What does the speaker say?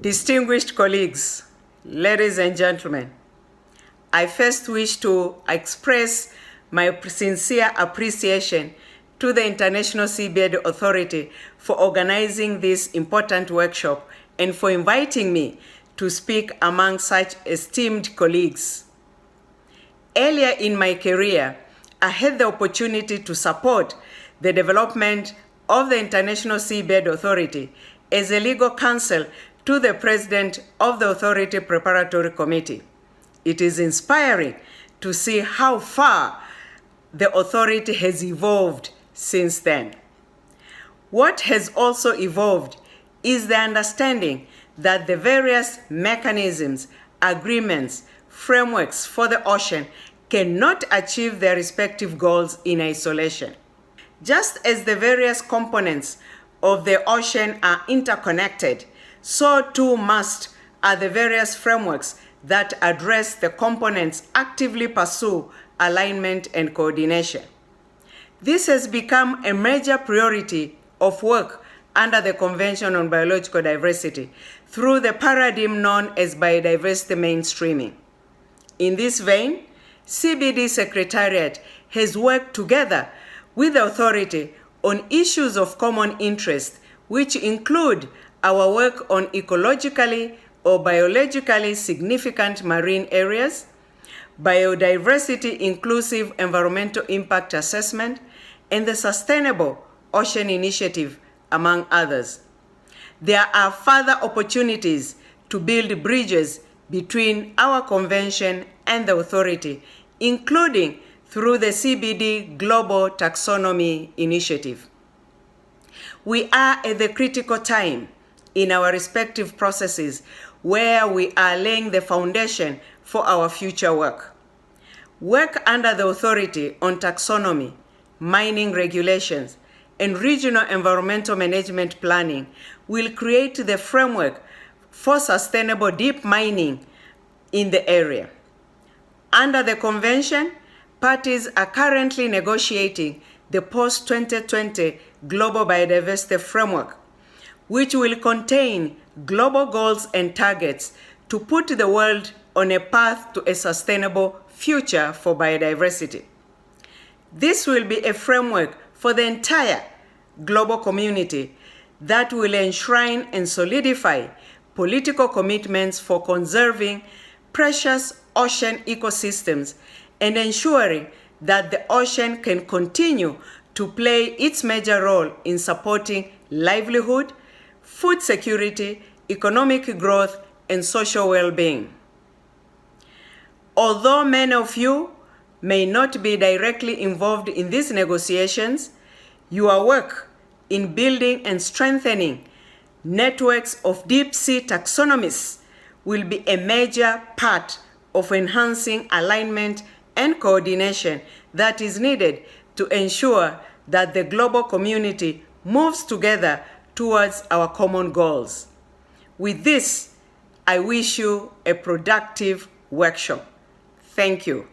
Distinguished colleagues, ladies and gentlemen, I first wish to express my sincere appreciation to the International Seabed Authority for organizing this important workshop and for inviting me to speak among such esteemed colleagues. Earlier in my career, I had the opportunity to support the development of the International Seabed Authority as a legal counsel to the President of the Authority Preparatory Committee. It is inspiring to see how far the authority has evolved since then. What has also evolved is the understanding that the various mechanisms, agreements, frameworks for the ocean cannot achieve their respective goals in isolation. Just as the various components of the ocean are interconnected, so too are the various frameworks that address the components actively pursue alignment and coordination. This has become a major priority of work under the Convention on Biological Diversity through the paradigm known as biodiversity mainstreaming. In this vein, CBD Secretariat has worked together with the authority on issues of common interest, which include our work on ecologically or biologically significant marine areas, biodiversity inclusive environmental impact assessment, and the Sustainable Ocean Initiative, among others. There are further opportunities to build bridges between our convention and the authority, including through the CBD Global Taxonomy Initiative. We are at the critical time in our respective processes where we are laying the foundation for our future work. Work under the authority on taxonomy, mining regulations, and regional environmental management planning will create the framework for sustainable deep mining in the area. Under the convention, parties are currently negotiating the post-2020 Global Biodiversity Framework, which will contain global goals and targets to put the world on a path to a sustainable future for biodiversity. This will be a framework for the entire global community that will enshrine and solidify political commitments for conserving precious ocean ecosystems and ensuring that the ocean can continue to play its major role in supporting livelihood, food security, economic growth, and social well-being. Although many of you may not be directly involved in these negotiations, your work in building and strengthening networks of deep-sea taxonomists will be a major part of enhancing alignment and coordination that is needed to ensure that the global community moves together towards our common goals. With this, I wish you a productive workshop. Thank you.